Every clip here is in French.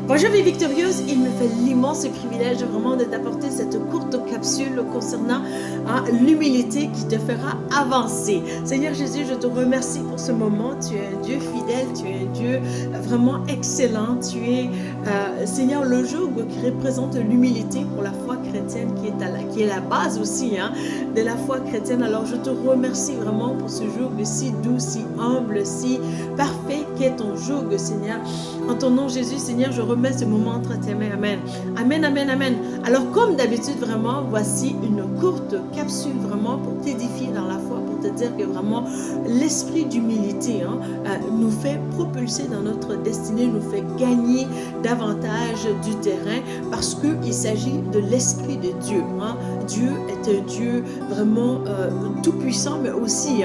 Bonjour vie victorieuse, il me fait l'immense privilège vraiment de t'apporter cette courte capsule concernant l'humilité qui te fera avancer. Seigneur Jésus, je te remercie pour ce moment. Tu es un Dieu fidèle, tu es un Dieu vraiment excellent. Tu es, Seigneur, le joug qui représente l'humilité pour la foi chrétienne qui est la base aussi de la foi chrétienne. Alors je te remercie vraiment pour ce joug si doux, si humble, si parfait qu'est ton joug, Seigneur. En ton nom Jésus, Seigneur, je remets ce moment entre tes mains. Amen. Amen, amen, amen. Alors comme d'habitude, vraiment, voici une courte capsule vraiment pour t'édifier dans la foi, pour te dire que vraiment l'esprit d'humilité nous fait propulser dans notre destinée, nous fait gagner davantage du terrain parce qu'il s'agit de l'esprit de Dieu. Dieu est un Dieu vraiment tout puissant, mais aussi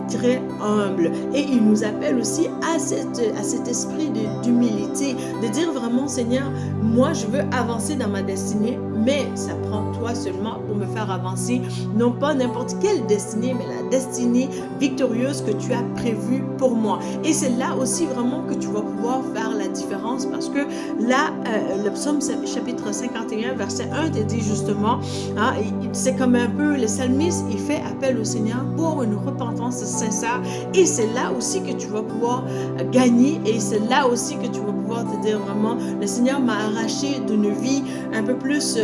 très humble. Et il nous appelle aussi à cet esprit d'humilité, de dire vraiment, Seigneur, moi je veux avancer dans ma destinée, mais ça prend toi seulement pour me faire avancer, non pas n'importe quelle destinée, mais la destinée victorieuse que tu as prévue pour moi. Et c'est là aussi vraiment que tu vas pouvoir faire la différence, parce que là, le psaume chapitre 51, verset 1 te dit justement, c'est comme un peu le psalmiste, il fait appel au Seigneur pour une repentance sincère, et c'est là aussi que tu vas pouvoir gagner, et c'est là aussi que tu vas pouvoir te dire vraiment, le Seigneur m'a arraché d'une vie un peu plus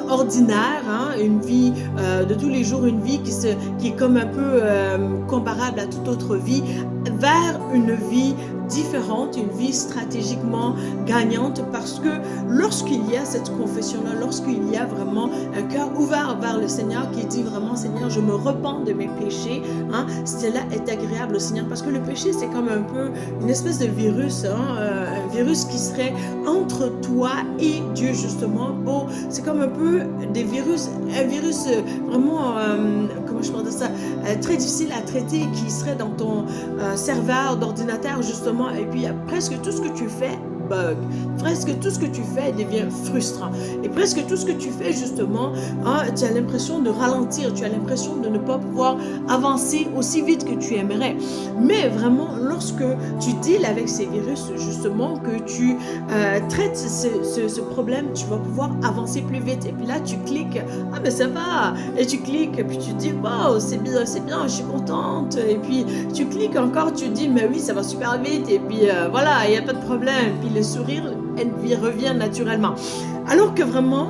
ordinaire, une vie de tous les jours, une vie qui est comme un peu comparable à toute autre vie, vers une vie différente, une vie stratégiquement gagnante, parce que lorsqu'il y a cette confession-là, lorsqu'il y a vraiment un cœur ouvert vers le Seigneur qui dit vraiment, Seigneur, je me repens de mes péchés, cela est agréable au Seigneur, parce que le péché, c'est comme un peu une espèce de virus, un virus qui serait entre toi et Dieu, justement. Bon, c'est comme un peu un virus vraiment, comment je parle de ça, très difficile à traiter, qui serait dans ton serveur d'ordinateur, justement, et puis presque tout ce que tu fais bug. Presque tout ce que tu fais devient frustrant. Et presque tout ce que tu fais, justement, tu as l'impression de ralentir, tu as l'impression de ne pas pouvoir avancer aussi vite que tu aimerais. Mais vraiment, lorsque tu deals avec ces virus, justement, que tu traites ce problème, tu vas pouvoir avancer plus vite. Et puis là, tu cliques, mais ça va. Et tu cliques, et puis tu dis, wow, c'est bien, je suis contente. Et puis tu cliques encore, tu dis, mais oui, ça va super vite. Et puis voilà, il n'y a pas de problème. Puis le sourire, elle revient naturellement. Alors que vraiment,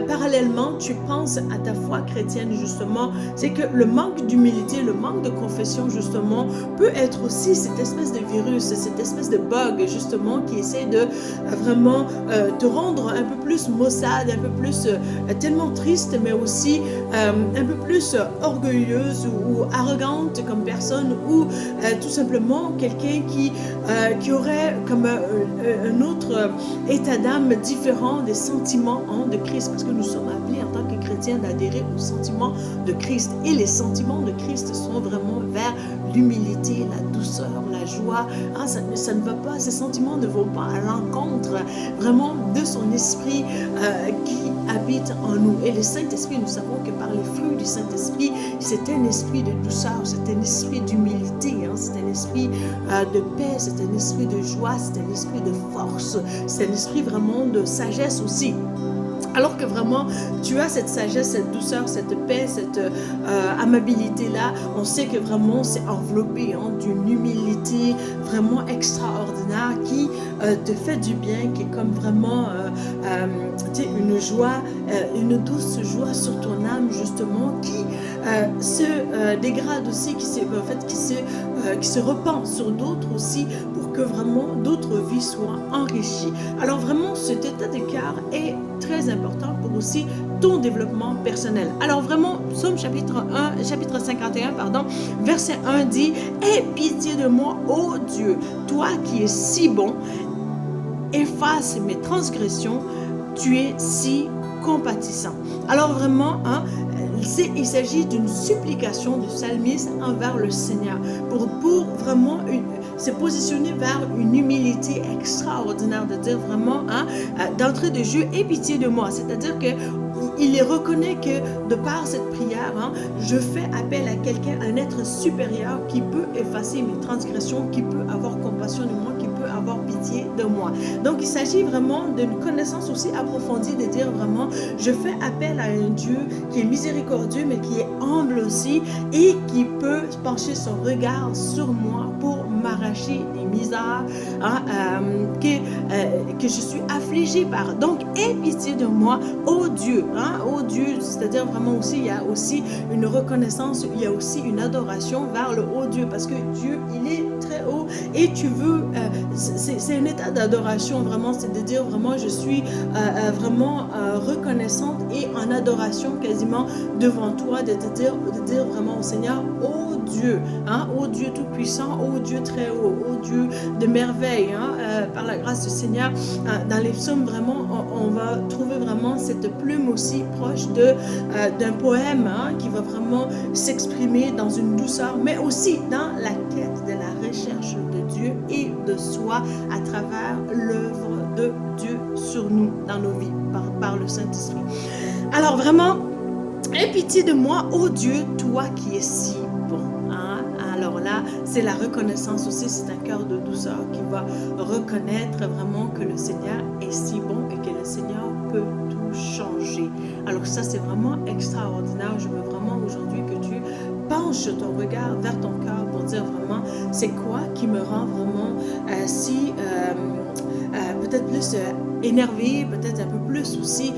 parallèlement, tu penses à ta foi chrétienne, justement, c'est que le manque d'humilité, le manque de confession, justement, peut être aussi cette espèce de virus, cette espèce de bug, justement, qui essaie de vraiment te rendre un peu plus maussade, un peu plus tellement triste, mais aussi un peu plus orgueilleuse ou arrogante comme personne, ou tout simplement quelqu'un qui aurait comme un autre état d'âme différent des sentiments de Christ, parce que nous sommes appelés en tant que chrétiens d'adhérer aux sentiments de Christ, et les sentiments de Christ sont vraiment vers l'humilité, la douceur, la joie. Ça ne va pas, ces sentiments ne vont pas à l'encontre vraiment de son esprit qui habite en nous. Et le Saint-Esprit, nous savons que par les fruits du Saint-Esprit, c'est un esprit de douceur, c'est un esprit d'humilité, c'est un esprit de paix, c'est un esprit de joie, c'est un esprit de force, c'est un esprit vraiment de sagesse aussi. Alors que vraiment, tu as cette sagesse, cette douceur, cette paix, cette amabilité-là, on sait que vraiment c'est enveloppé d'une humilité vraiment extraordinaire qui te fait du bien, qui est comme vraiment une joie, une douce joie sur ton âme, justement, qui se dégrade aussi, qui se repent sur d'autres aussi, pour que vraiment d'autres vies soient enrichies. Alors vraiment, cet état de cœur est très important pour aussi ton développement personnel. Alors vraiment, psaume chapitre 51, verset 1 dit, « Aie pitié de moi, ô Dieu, toi qui es si bon, efface mes transgressions, tu es si compatissant. » Alors vraiment, il s'agit d'une supplication du psalmiste envers le Seigneur pour vraiment se positionner vers une humilité extraordinaire, de dire vraiment d'entrée de jeu, aie pitié de moi. C'est-à-dire que il reconnaît que de par cette prière, je fais appel à quelqu'un, un être supérieur qui peut effacer mes transgressions, qui peut avoir compassion de moi, qui peut avoir avoir pitié de moi. Donc, il s'agit vraiment d'une connaissance aussi approfondie, de dire vraiment, je fais appel à un Dieu qui est miséricordieux, mais qui est humble aussi, et qui peut pencher son regard sur moi pour m'arracher des misères que je suis affligée par. Donc, aie pitié de moi, ô Dieu, ô Dieu, c'est-à-dire vraiment aussi, il y a aussi une reconnaissance, il y a aussi une adoration vers le haut Dieu, parce que Dieu, il est très haut, et tu veux, c'est un état d'adoration, vraiment, c'est de dire vraiment, je suis vraiment reconnaissante et en adoration quasiment devant toi, de dire vraiment au Seigneur, ô Dieu, ô Dieu tout-puissant, ô Dieu très haut, ô Dieu de merveille, par la grâce du Seigneur. Dans les psaumes, vraiment, on va trouver vraiment cette plume aussi proche d'un poème qui va vraiment s'exprimer dans une douceur, mais aussi dans la quête de la recherche de Dieu et de soi à travers l'œuvre de Dieu sur nous, dans nos vies, par le Saint-Esprit. Alors vraiment, aie pitié de moi, ô Dieu, toi qui es si bon. Alors là, c'est la reconnaissance aussi, c'est un cœur de douceur qui va reconnaître vraiment que le Seigneur est si bon et que le Seigneur peut tout changer. Alors ça, c'est vraiment extraordinaire. Je veux vraiment aujourd'hui que tu penches ton regard vers ton cœur pour dire vraiment, c'est quoi qui me rend vraiment peut-être plus énervé, peut-être un peu plus aussi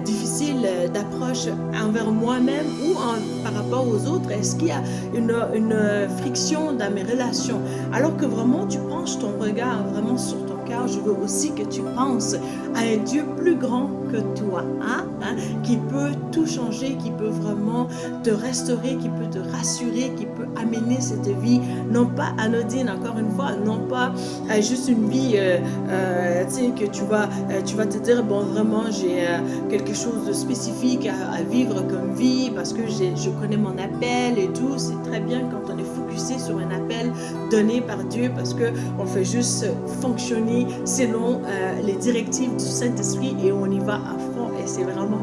difficile d'approche envers moi-même ou par rapport aux autres. Est-ce qu'il y a une friction dans mes relations? Alors que vraiment tu penches ton regard vraiment sur ton cœur, je veux aussi que tu penses à un Dieu plus grand que toi, qui peut tout changer, qui peut vraiment te restaurer, qui peut te rassurer, qui peut amener cette vie, non pas anodine, encore une fois, non pas juste une vie que tu vas te dire, bon, vraiment, j'ai quelque chose de spécifique à vivre comme vie, parce que je connais mon appel et tout. C'est très bien quand on est focusé sur un appel donné par Dieu, parce qu'on fait juste fonctionner selon les directives du Saint-Esprit et on y va à fond, et c'est vraiment